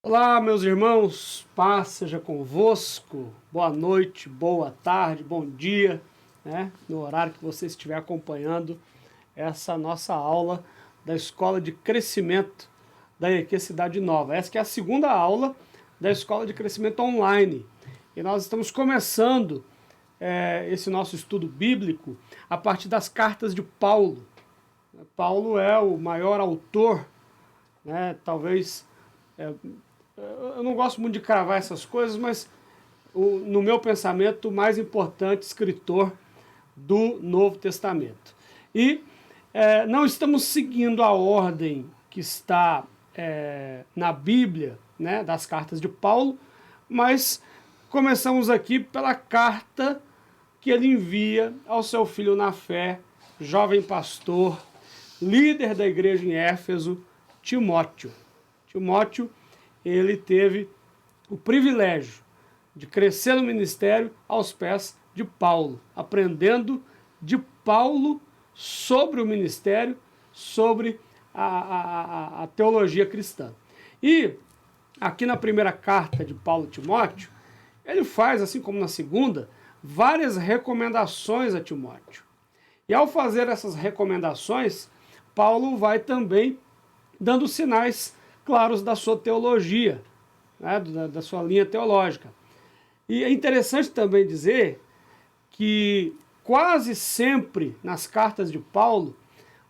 Olá, meus irmãos, paz seja convosco, boa noite, boa tarde, bom dia, né? No horário que você estiver acompanhando essa nossa aula da Escola de Crescimento da EQ Cidade Nova. Essa que é a segunda aula da Escola de Crescimento Online. E nós estamos começando esse nosso estudo bíblico a partir das cartas de Paulo. Paulo é o maior autor, né? Talvez... eu não gosto muito de cravar essas coisas, mas no meu pensamento, o mais importante escritor do Novo Testamento. E não estamos seguindo a ordem que está na Bíblia, né, das cartas de Paulo, mas começamos aqui pela carta que ele envia ao seu filho na fé, jovem pastor, líder da igreja em Éfeso, Timóteo. Timóteo, ele teve o privilégio de crescer no ministério aos pés de Paulo, aprendendo de Paulo sobre o ministério, sobre a teologia cristã. E aqui na primeira carta de Paulo a Timóteo, ele faz, assim como na segunda, várias recomendações a Timóteo. E ao fazer essas recomendações, Paulo vai também dando sinais claros da sua teologia, né, da sua linha teológica. E é interessante também dizer que quase sempre nas cartas de Paulo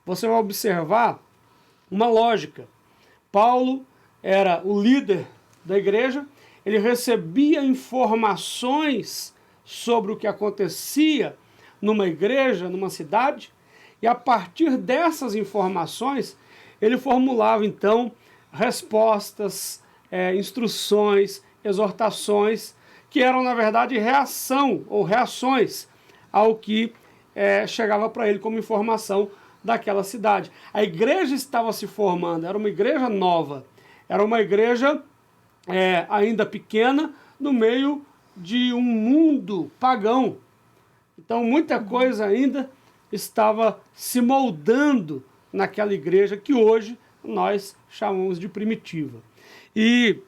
você vai observar uma lógica. Paulo era o líder da igreja, ele recebia informações sobre o que acontecia numa igreja, numa cidade, e a partir dessas informações ele formulava então respostas, instruções, exortações, que eram, na verdade, reação ou reações ao que chegava para ele como informação daquela cidade. A igreja estava se formando, era uma igreja nova, era uma igreja ainda pequena, no meio de um mundo pagão. Então, muita coisa ainda estava se moldando naquela igreja que hoje nós chamamos de primitiva. E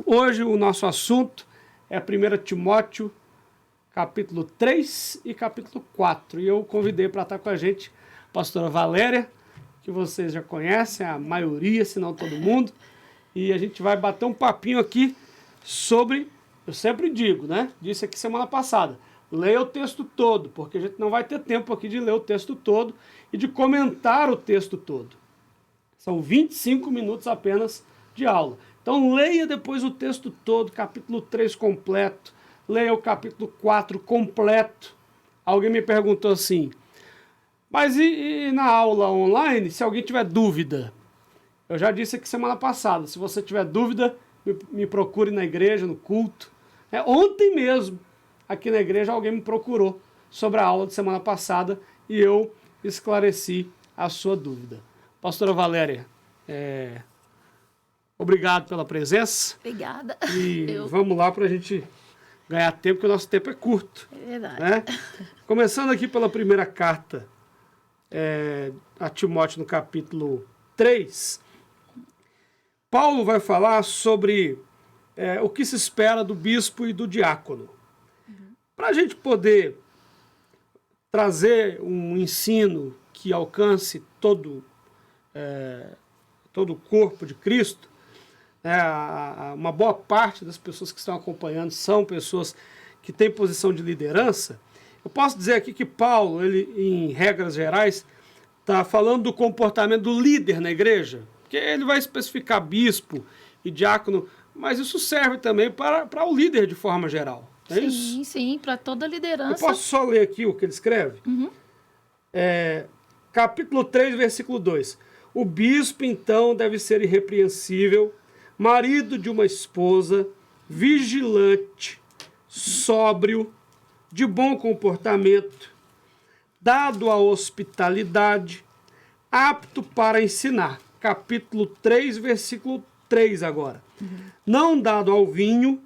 hoje o nosso assunto é 1 Timóteo, capítulo 3 e capítulo 4. E eu convidei para estar com a gente a pastora Valéria, que vocês já conhecem, a maioria, se não todo mundo. E a gente vai bater um papinho aqui sobre, eu sempre digo, né? Disse aqui semana passada, leia o texto todo, porque a gente não vai ter tempo aqui de ler o texto todo e de comentar o texto todo. São 25 minutos apenas de aula. Então leia depois o texto todo, capítulo 3 completo, leia o capítulo 4 completo. Alguém me perguntou assim, mas e na aula online, se alguém tiver dúvida? Eu já disse aqui semana passada, se você tiver dúvida, me procure na igreja, no culto. Ontem mesmo, aqui na igreja, alguém me procurou sobre a aula de semana passada e eu esclareci a sua dúvida. Pastora Valéria, obrigado pela presença. Obrigada. E vamos lá para a gente ganhar tempo, porque o nosso tempo é curto. É verdade. Né? Começando aqui pela primeira carta a Timóteo, no capítulo 3, Paulo vai falar sobre o que se espera do bispo e do diácono. Para a gente poder trazer um ensino que alcance todo o corpo de Cristo, uma boa parte das pessoas que estão acompanhando são pessoas que têm posição de liderança. Eu posso dizer aqui que Paulo, ele, em regras gerais, está falando do comportamento do líder na igreja, porque ele vai especificar bispo e diácono, mas isso serve também para o líder de forma geral. É isso? Sim, para toda a liderança. Eu posso só ler aqui o que ele escreve? Uhum. Capítulo 3, versículo 2. O bispo, então, deve ser irrepreensível, marido de uma esposa, vigilante, sóbrio, de bom comportamento, dado à hospitalidade, apto para ensinar. Capítulo 3, versículo 3 agora. Não dado ao vinho,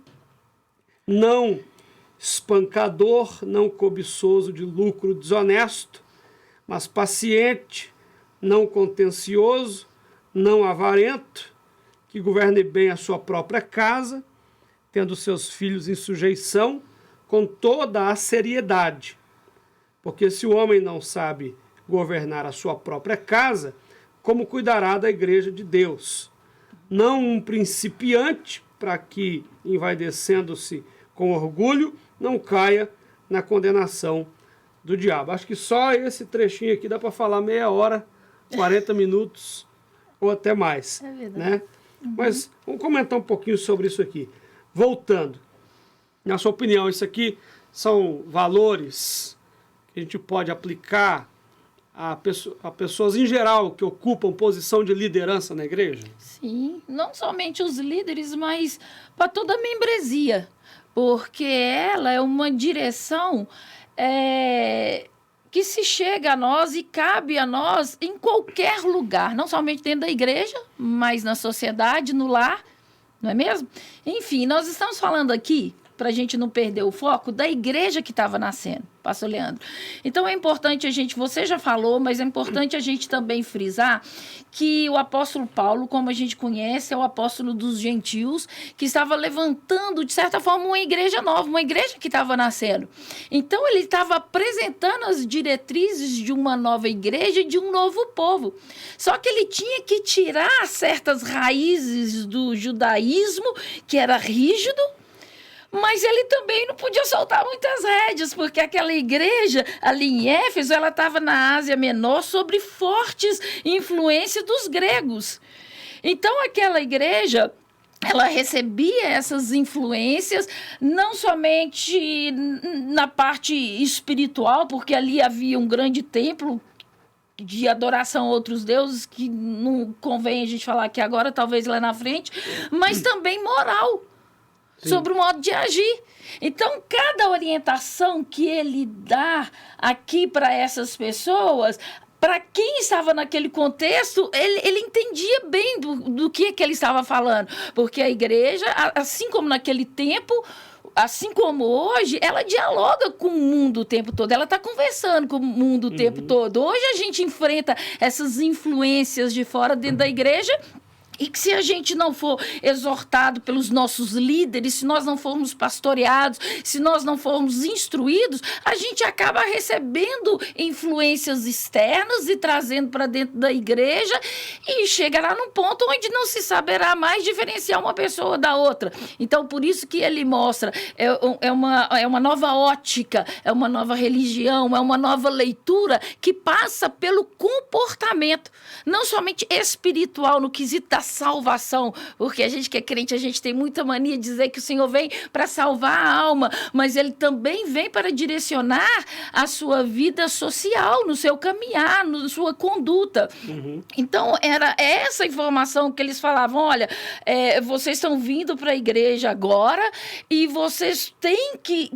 não espancador, não cobiçoso de lucro desonesto, mas paciente, não contencioso, não avarento, que governe bem a sua própria casa, tendo seus filhos em sujeição, com toda a seriedade. Porque se o homem não sabe governar a sua própria casa, como cuidará da igreja de Deus? Não um principiante, para que, envaidecendo-se com orgulho, não caia na condenação do diabo. Acho que só esse trechinho aqui dá para falar meia hora, 40 minutos ou até mais. É verdade. Né? Mas vamos comentar um pouquinho sobre isso aqui. Voltando, na sua opinião, isso aqui são valores que a gente pode aplicar a pessoas em geral que ocupam posição de liderança na igreja? Sim, não somente os líderes, mas para toda a membresia, porque ela é uma direção que se chega a nós e cabe a nós em qualquer lugar, não somente dentro da igreja, mas na sociedade, no lar, não é mesmo? Enfim, nós estamos falando aqui, para a gente não perder o foco, da igreja que estava nascendo, pastor Leandro. Então é importante você já falou, mas é importante a gente também frisar que o apóstolo Paulo, como a gente conhece, é o apóstolo dos gentios, que estava levantando, de certa forma, uma igreja nova, uma igreja que estava nascendo. Então ele estava apresentando as diretrizes de uma nova igreja e de um novo povo. Só que ele tinha que tirar certas raízes do judaísmo, que era rígido, mas ele também não podia soltar muitas rédeas, porque aquela igreja ali em Éfeso, ela estava na Ásia Menor sob fortes influências dos gregos. Então, aquela igreja, ela recebia essas influências, não somente na parte espiritual, porque ali havia um grande templo de adoração a outros deuses, que não convém a gente falar aqui agora, talvez lá na frente, mas também moral. Sim. Sobre o modo de agir. Então, cada orientação que ele dá aqui para essas pessoas, para quem estava naquele contexto, ele entendia bem do que ele estava falando. Porque a igreja, assim como naquele tempo, assim como hoje, ela dialoga com o mundo o tempo todo. Ela está conversando com o mundo o tempo todo. Hoje a gente enfrenta essas influências de fora dentro da igreja. E que se a gente não for exortado pelos nossos líderes, se nós não formos pastoreados, se nós não formos instruídos, a gente acaba recebendo influências externas e trazendo para dentro da igreja e chegará num ponto onde não se saberá mais diferenciar uma pessoa da outra. Então, por isso que ele mostra, é uma nova ótica, é uma nova religião, é uma nova leitura que passa pelo comportamento, não somente espiritual, no quesito da salvação, porque a gente que é crente, a gente tem muita mania de dizer que o Senhor vem para salvar a alma, mas ele também vem para direcionar a sua vida social, no seu caminhar, na sua conduta. Então, era essa informação que eles falavam, olha, vocês estão vindo para a igreja agora e vocês têm que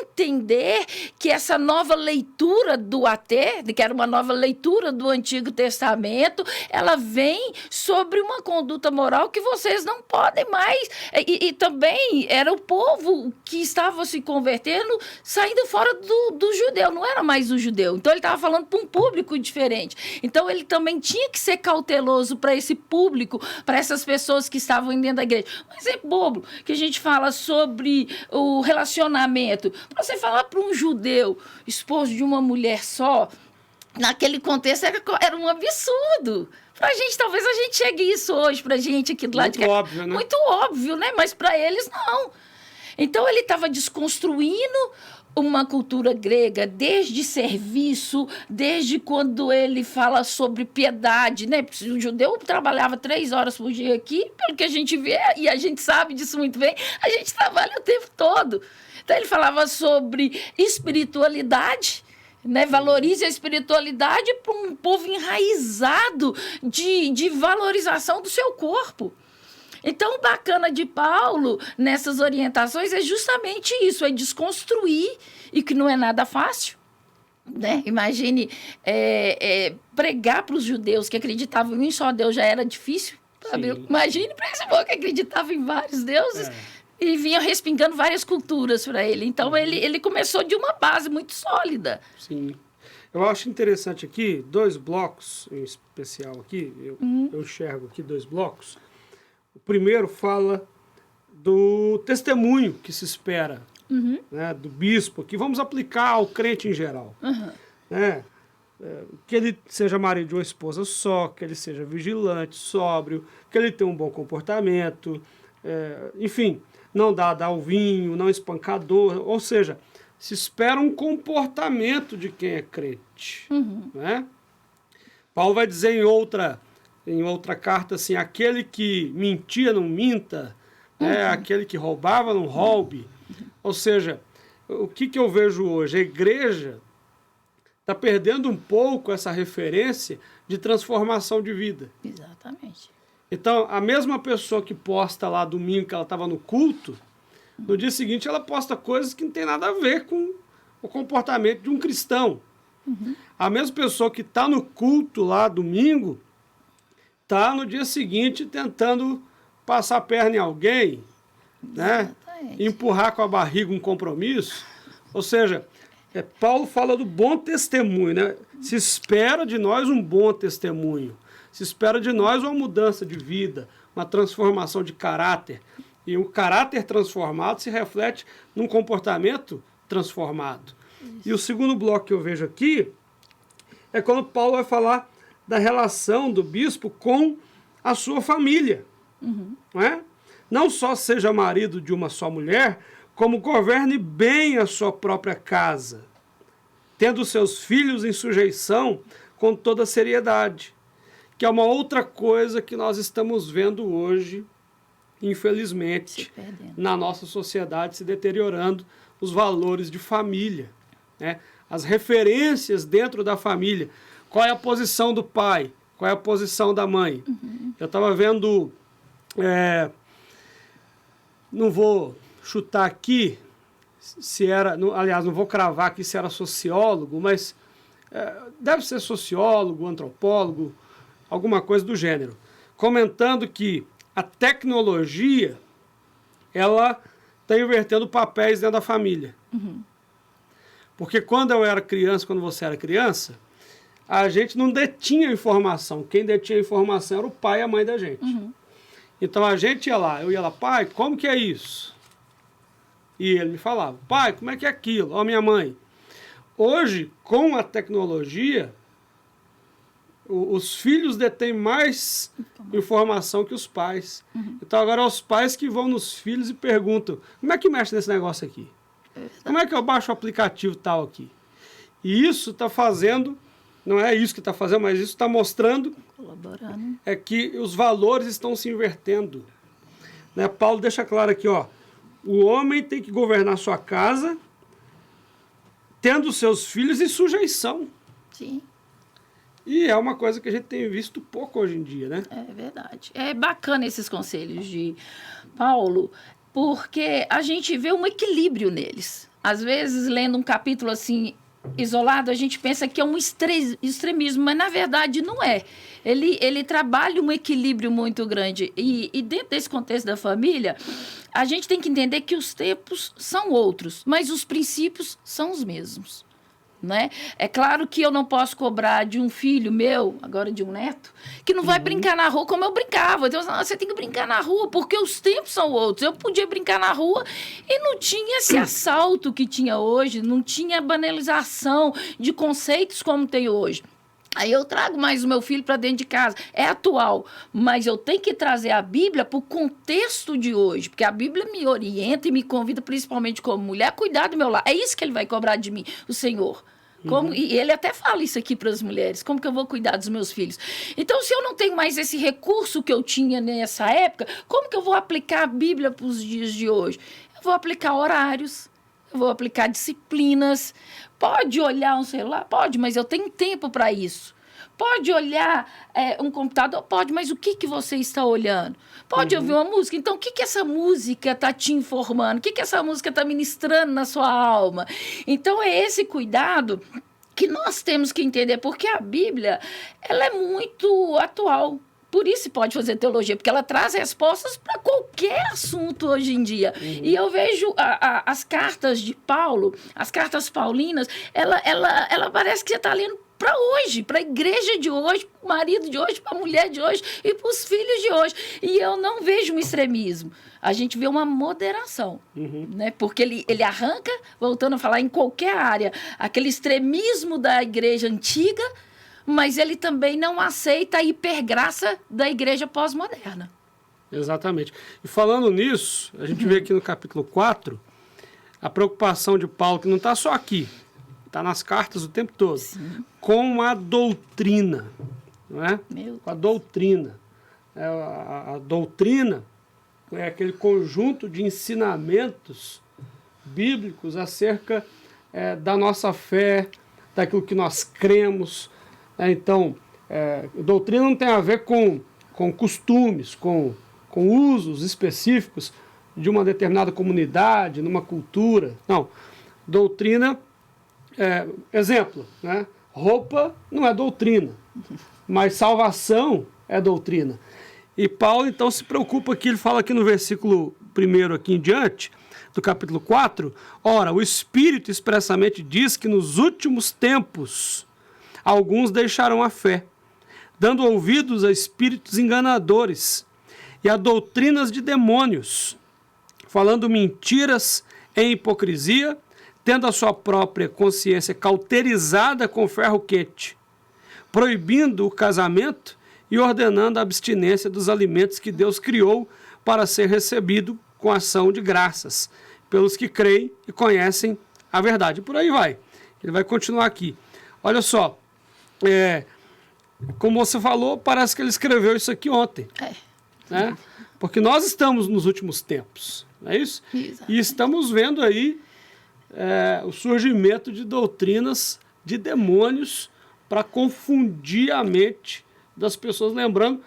entender que essa nova leitura do AT, que era uma nova leitura do Antigo Testamento, ela vem sobre uma conduta moral que vocês não podem mais. E também era o povo que estava se convertendo, saindo fora do judeu, não era mais o judeu. Então, ele estava falando para um público diferente. Então, ele também tinha que ser cauteloso para esse público, para essas pessoas que estavam dentro da igreja. Um exemplo bobo, que a gente fala sobre o relacionamento. Para você falar para um judeu, esposo de uma mulher só, naquele contexto era um absurdo. Pra gente, talvez a gente chegue isso hoje, pra gente aqui do lado de cá. Muito óbvio, né? Muito óbvio, né? Mas para eles, não. Então, ele estava desconstruindo uma cultura grega, desde serviço, desde quando ele fala sobre piedade, né? O judeu trabalhava 3 horas por dia aqui, pelo que a gente vê, e a gente sabe disso muito bem, a gente trabalha o tempo todo. Então, ele falava sobre espiritualidade, né? Valorize a espiritualidade para um povo enraizado de valorização do seu corpo. Então, o bacana de Paulo nessas orientações é justamente isso, é desconstruir, e que não é nada fácil. Né? Imagine pregar para os judeus que acreditavam em um só Deus já era difícil. Sabe? Imagine para esse povo que acreditava em vários deuses. E vinha respingando várias culturas para ele. Então, ele começou de uma base muito sólida. Sim. Eu acho interessante aqui, 2 blocos em especial aqui, eu enxergo aqui 2 blocos. O primeiro fala do testemunho que se espera, né, do bispo, que vamos aplicar ao crente em geral. Né? Que ele seja marido de uma esposa só, que ele seja vigilante, sóbrio, que ele tenha um bom comportamento, enfim, não dá ao vinho, não espancador, ou seja, se espera um comportamento de quem é crente. Né? Paulo vai dizer em outra carta assim, aquele que mentia não minta, aquele que roubava não roube. Ou seja, o que eu vejo hoje? A igreja está perdendo um pouco essa referência de transformação de vida. Exatamente. Então, a mesma pessoa que posta lá domingo que ela estava no culto, no dia seguinte ela posta coisas que não tem nada a ver com o comportamento de um cristão. A mesma pessoa que está no culto lá domingo, está no dia seguinte tentando passar a perna em alguém, né? Empurrar com a barriga um compromisso. Ou seja, Paulo fala do bom testemunho, né? Se espera de nós um bom testemunho. Se espera de nós uma mudança de vida, uma transformação de caráter. E o caráter transformado se reflete num comportamento transformado. E o segundo bloco que eu vejo aqui é quando Paulo vai falar da relação do bispo com a sua família. Não é? Não só seja marido de uma só mulher, como governe bem a sua própria casa, tendo seus filhos em sujeição com toda seriedade, que é uma outra coisa que nós estamos vendo hoje, infelizmente, na nossa sociedade, se deteriorando os valores de família, né? As referências dentro da família. Qual é a posição do pai? Qual é a posição da mãe? Eu estava vendo, não vou chutar aqui se era, aliás, não vou cravar aqui se era sociólogo, mas deve ser sociólogo, antropólogo, alguma coisa do gênero, comentando que a tecnologia, ela está invertendo papéis dentro da família. Porque quando eu era criança, quando você era criança, a gente não detinha informação. Quem detinha informação era o pai e a mãe da gente. Então a gente ia lá, eu ia lá, pai, como que é isso? E ele me falava, pai, como é que é aquilo? Ó, minha mãe. Hoje, com a tecnologia, os filhos detêm mais informação que os pais. Então agora é os pais que vão nos filhos e perguntam, como é que mexe nesse negócio aqui? Como é que eu baixo o aplicativo tal aqui? E isso está fazendo, não é isso que está fazendo, mas isso está mostrando que os valores estão se invertendo. Né? Paulo deixa claro aqui, ó, o homem tem que governar sua casa, tendo seus filhos em sujeição. Sim. E é uma coisa que a gente tem visto pouco hoje em dia, né? É verdade. É bacana esses conselhos de Paulo, porque a gente vê um equilíbrio neles. Às vezes, lendo um capítulo assim, isolado, a gente pensa que é um extremismo, mas na verdade não é. Ele trabalha um equilíbrio muito grande. E dentro desse contexto da família, a gente tem que entender que os tempos são outros, mas os princípios são os mesmos. Né? É claro que eu não posso cobrar de um filho meu, agora de um neto, que não vai brincar na rua como eu brincava. Então, você tem que brincar na rua, porque os tempos são outros. Eu podia brincar na rua e não tinha esse assalto que tinha hoje, não tinha banalização de conceitos como tem hoje. Aí eu trago mais o meu filho para dentro de casa. É atual, mas eu tenho que trazer a Bíblia para o contexto de hoje, porque a Bíblia me orienta e me convida, principalmente como mulher, a cuidar do meu lar. É isso que ele vai cobrar de mim, o Senhor. E ele até fala isso aqui para as mulheres, como que eu vou cuidar dos meus filhos? Então, se eu não tenho mais esse recurso que eu tinha nessa época, como que eu vou aplicar a Bíblia para os dias de hoje? Eu vou aplicar horários, eu vou aplicar disciplinas. Pode olhar um celular? Pode, mas eu tenho tempo para isso. Pode olhar um computador? Pode, mas o que você está olhando? Pode ouvir uma música? Então, o que essa música está te informando? O que essa música está ministrando na sua alma? Então, é esse cuidado que nós temos que entender, porque a Bíblia, ela é muito atual. Por isso pode fazer teologia, porque ela traz respostas para qualquer assunto hoje em dia. E eu vejo as cartas de Paulo, as cartas paulinas, ela parece que você está lendo para hoje, para a igreja de hoje, para o marido de hoje, para a mulher de hoje e para os filhos de hoje. E eu não vejo um extremismo. A gente vê uma moderação, né? Porque ele arranca, voltando a falar, em qualquer área, aquele extremismo da igreja antiga, mas ele também não aceita a hipergraça da igreja pós-moderna. Exatamente. E falando nisso, a gente vê aqui no capítulo 4 a preocupação de Paulo, que não está só aqui, está nas cartas o tempo todo, com a doutrina, não é? Com a doutrina. A doutrina é aquele conjunto de ensinamentos bíblicos acerca da nossa fé, daquilo que nós cremos. Então, doutrina não tem a ver com costumes, com usos específicos de uma determinada comunidade, numa cultura. Não. Doutrina, exemplo, né? Roupa não é doutrina, mas salvação é doutrina. E Paulo, então, se preocupa aqui, ele fala aqui no versículo 1 aqui em diante, do capítulo 4, ora, o Espírito expressamente diz que nos últimos tempos alguns deixarão a fé, dando ouvidos a espíritos enganadores e a doutrinas de demônios, falando mentiras em hipocrisia, tendo a sua própria consciência cauterizada com ferro quente, proibindo o casamento e ordenando a abstinência dos alimentos que Deus criou para ser recebido com ação de graças, pelos que creem e conhecem a verdade. Por aí vai. Ele vai continuar aqui. Olha só, como você falou, parece que ele escreveu isso aqui ontem. Né? Porque nós estamos nos últimos tempos, não é isso? Exato. E estamos vendo aí o surgimento de doutrinas de demônios para confundir a mente das pessoas, lembrando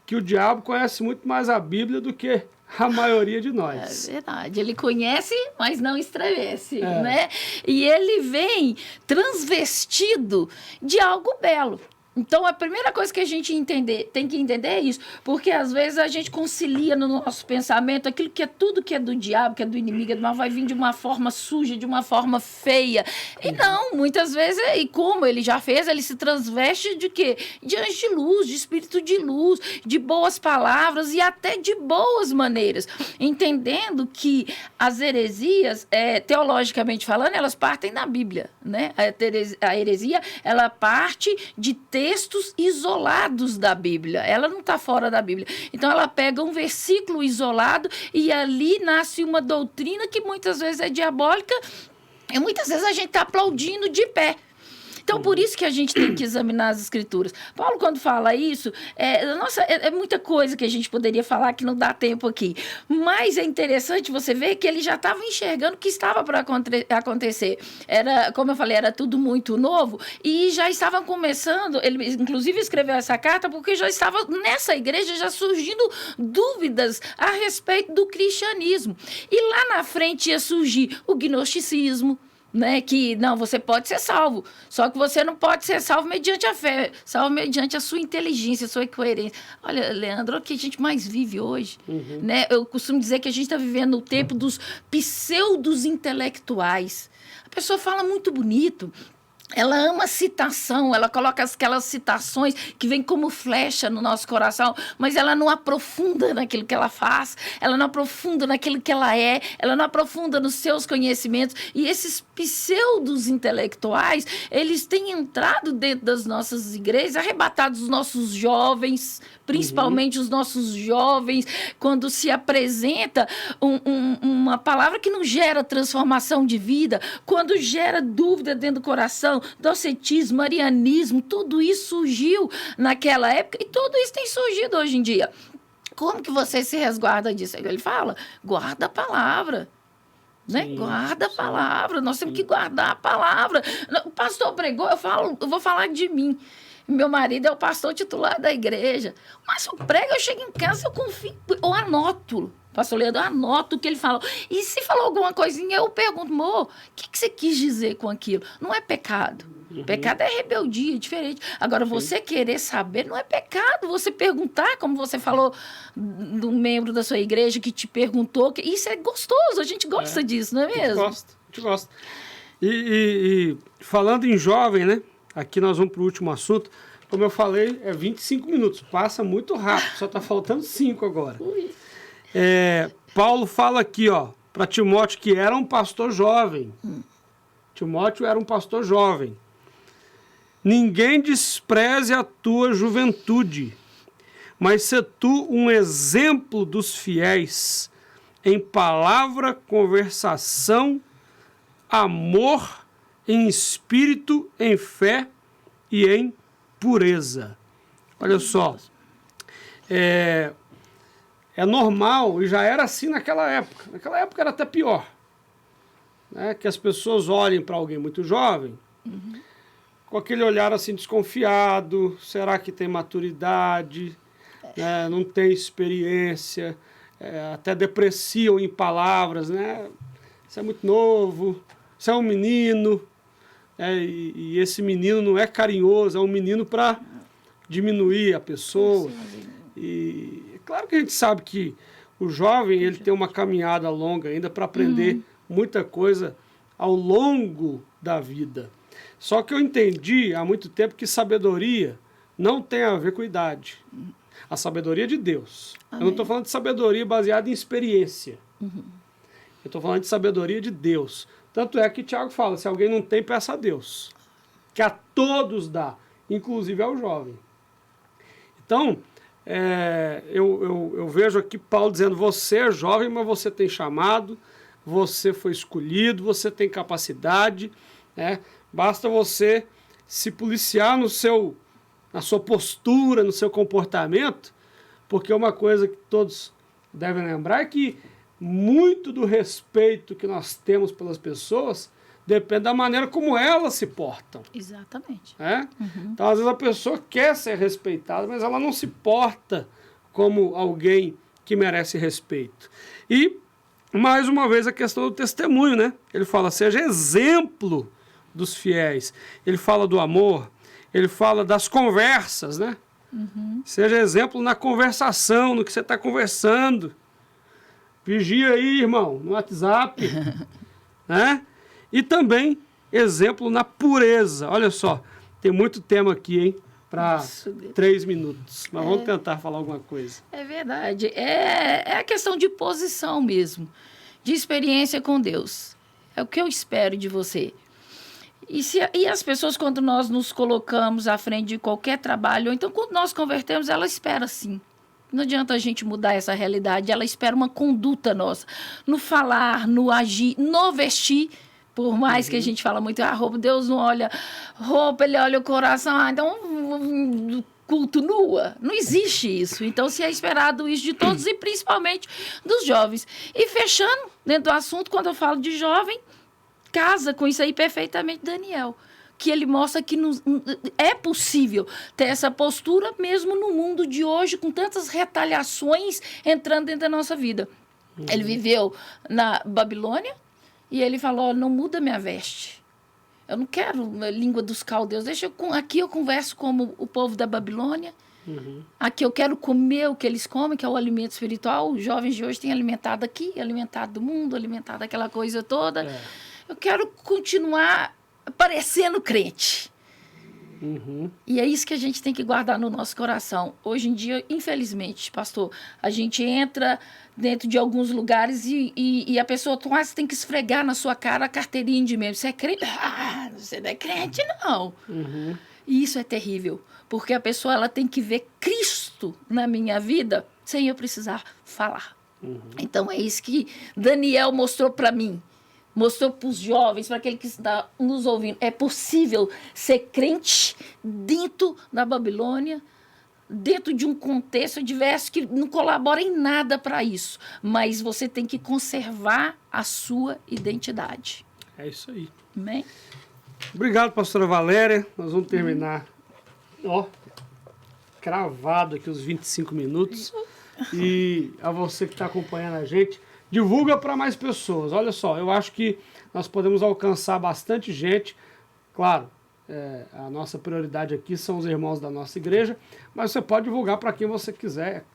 que o diabo conhece muito mais a Bíblia do que a maioria de nós. É verdade, ele conhece, mas não estremece, né? E ele vem transvestido de algo belo. Então, a primeira coisa que a gente tem que entender é isso, porque às vezes a gente concilia no nosso pensamento aquilo que é tudo que é do diabo, que é do inimigo, é do mal, vai vir de uma forma suja, de uma forma feia. E não, muitas vezes, e como ele já fez, ele se transveste de quê? De anjo de luz, de espírito de luz, de boas palavras e até de boas maneiras. Entendendo que as heresias, teologicamente falando, elas partem da Bíblia, né? A heresia, ela parte de textos isolados da Bíblia. Ela não está fora da Bíblia. Então, ela pega um versículo isolado e ali nasce uma doutrina que muitas vezes é diabólica e muitas vezes a gente está aplaudindo de pé. Então, por isso que a gente tem que examinar as Escrituras. Paulo, quando fala isso, é muita coisa que a gente poderia falar que não dá tempo aqui. Mas é interessante você ver que ele já estava enxergando o que estava para acontecer. Era, como eu falei, era tudo muito novo e já estavam começando, ele inclusive escreveu essa carta porque já estava nessa igreja já surgindo dúvidas a respeito do cristianismo. E lá na frente ia surgir o gnosticismo, né, que não, você pode ser salvo, só que você não pode ser salvo mediante a fé, salvo mediante a sua inteligência, a sua coerência. Olha, Leandro, o que a gente mais vive hoje, né? Eu costumo dizer que a gente está vivendo o tempo dos pseudos intelectuais. A pessoa fala muito bonito, ela ama citação, ela coloca aquelas citações que vêm como flecha no nosso coração, mas ela não aprofunda naquilo que ela faz, ela não aprofunda naquilo que ela não aprofunda nos seus conhecimentos. E esses pseudos intelectuais, eles têm entrado dentro das nossas igrejas, arrebatados os nossos jovens, principalmente os nossos jovens, quando se apresenta uma palavra que não gera transformação de vida, quando gera dúvida dentro do coração, docetismo, marianismo, tudo isso surgiu naquela época e tudo isso tem surgido hoje em dia. Como que você se resguarda disso? Ele fala, guarda a palavra. Né? Sim, guarda a palavra, nós temos que guardar a palavra. O pastor pregou, eu vou falar de mim. Meu marido é o pastor titular da igreja. Mas eu prego, eu chego em casa, eu confio, eu anoto. Pastor Leandro, eu anoto o que ele falou. E se falou alguma coisinha, eu pergunto, amor, o que você quis dizer com aquilo? Não é pecado. Pecado é rebeldia, é diferente. Agora, você querer saber não é pecado. Você perguntar, como você falou de um membro da sua igreja que te perguntou, isso é gostoso, a gente gosta disso, não é mesmo? A gente gosta. E falando em jovem, né? aqui nós vamos para o último assunto. Como eu falei, é 25 minutos. Passa muito rápido, só está faltando 5 agora. Paulo fala aqui, ó, para Timóteo, que era um pastor jovem. Timóteo era um pastor jovem. Ninguém despreze a tua juventude, mas se tu um exemplo dos fiéis em palavra, conversação, amor, em espírito, em fé e em pureza. Olha só, é normal, e já era assim naquela época. Naquela época era até pior, né? Que as pessoas olhem para alguém muito jovem, com aquele olhar assim desconfiado, será que tem maturidade, né? Não tem experiência, até depreciam em palavras, né? Isso é muito novo, isso é um menino, e esse menino não é carinhoso, é um menino para diminuir a pessoa. E é claro que a gente sabe que o jovem ele tem uma caminhada longa ainda para aprender muita coisa ao longo da vida. Só que eu entendi há muito tempo que sabedoria não tem a ver com idade. A sabedoria é de Deus. Amém. Eu não estou falando de sabedoria baseada em experiência. Eu estou falando de sabedoria de Deus. Tanto é que Tiago fala, se alguém não tem, peça a Deus. Que a todos dá, inclusive ao jovem. Então, eu vejo aqui Paulo dizendo, você é jovem, mas você tem chamado, você foi escolhido, você tem capacidade, né? Basta você se policiar na sua postura, no seu comportamento, porque uma coisa que todos devem lembrar é que muito do respeito que nós temos pelas pessoas depende da maneira como elas se portam. Exatamente. Então, às vezes, a pessoa quer ser respeitada, mas ela não se porta como alguém que merece respeito. E, mais uma vez, a questão do testemunho, né? Ele fala, seja exemplo dos fiéis. Ele fala do amor, ele fala das conversas, né? Seja exemplo na conversação, no que você está conversando. Vigia aí, irmão, no WhatsApp. Né? E também exemplo na pureza. Olha só, tem muito tema aqui, hein? Para 3 minutos. Mas vamos tentar falar alguma coisa. É verdade. É a questão de posição mesmo. De experiência com Deus. É o que eu espero de você. E as pessoas, quando nós nos colocamos à frente de qualquer trabalho, ou então quando nós convertemos, ela espera sim. Não adianta a gente mudar essa realidade, ela espera uma conduta nossa. No falar, no agir, no vestir. Por mais que a gente fala muito, roupa, Deus não olha roupa, ele olha o coração. Então, culto nua. Não existe isso. Então, se é esperado isso de todos e principalmente dos jovens. E fechando dentro do assunto, quando eu falo de jovem, casa com isso aí perfeitamente Daniel, que ele mostra que é possível ter essa postura mesmo no mundo de hoje, com tantas retaliações entrando dentro da nossa vida. Ele viveu na Babilônia e ele falou, não muda minha veste. Eu não quero a língua dos caldeus. Aqui eu converso como o povo da Babilônia. Aqui eu quero comer o que eles comem, que é o alimento espiritual. Os jovens de hoje têm alimentado aqui, alimentado do mundo, alimentado aquela coisa toda. Eu quero continuar parecendo crente. E é isso que a gente tem que guardar no nosso coração. Hoje em dia, infelizmente, pastor, a gente entra dentro de alguns lugares e a pessoa quase tem que esfregar na sua cara a carteirinha de membro. Você é crente? Ah, você não é crente, não. E isso é terrível, porque a pessoa ela tem que ver Cristo na minha vida sem eu precisar falar. Então, é isso que Daniel mostrou para mim. Mostrou para os jovens, para aquele que está nos ouvindo. É possível ser crente dentro da Babilônia, dentro de um contexto diverso que não colabora em nada para isso. Mas você tem que conservar a sua identidade. É isso aí. Amém? Obrigado, pastora Valéria. Nós vamos terminar, cravado aqui os 25 minutos. E a você que está acompanhando a gente, divulga para mais pessoas. Olha só, eu acho que nós podemos alcançar bastante gente. Claro, a nossa prioridade aqui são os irmãos da nossa igreja, mas você pode divulgar para quem você quiser,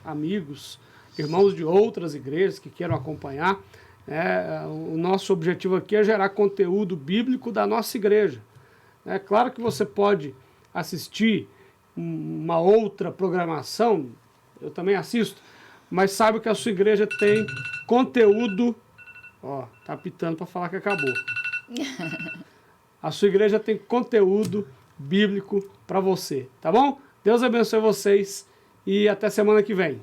amigos, irmãos de outras igrejas que queiram acompanhar. O nosso objetivo aqui é gerar conteúdo bíblico da nossa igreja. É claro que você pode assistir uma outra programação, eu também assisto, mas saiba que a sua igreja tem conteúdo. Ó, tá apitando para falar que acabou. A sua igreja tem conteúdo bíblico para você, tá bom? Deus abençoe vocês e até semana que vem.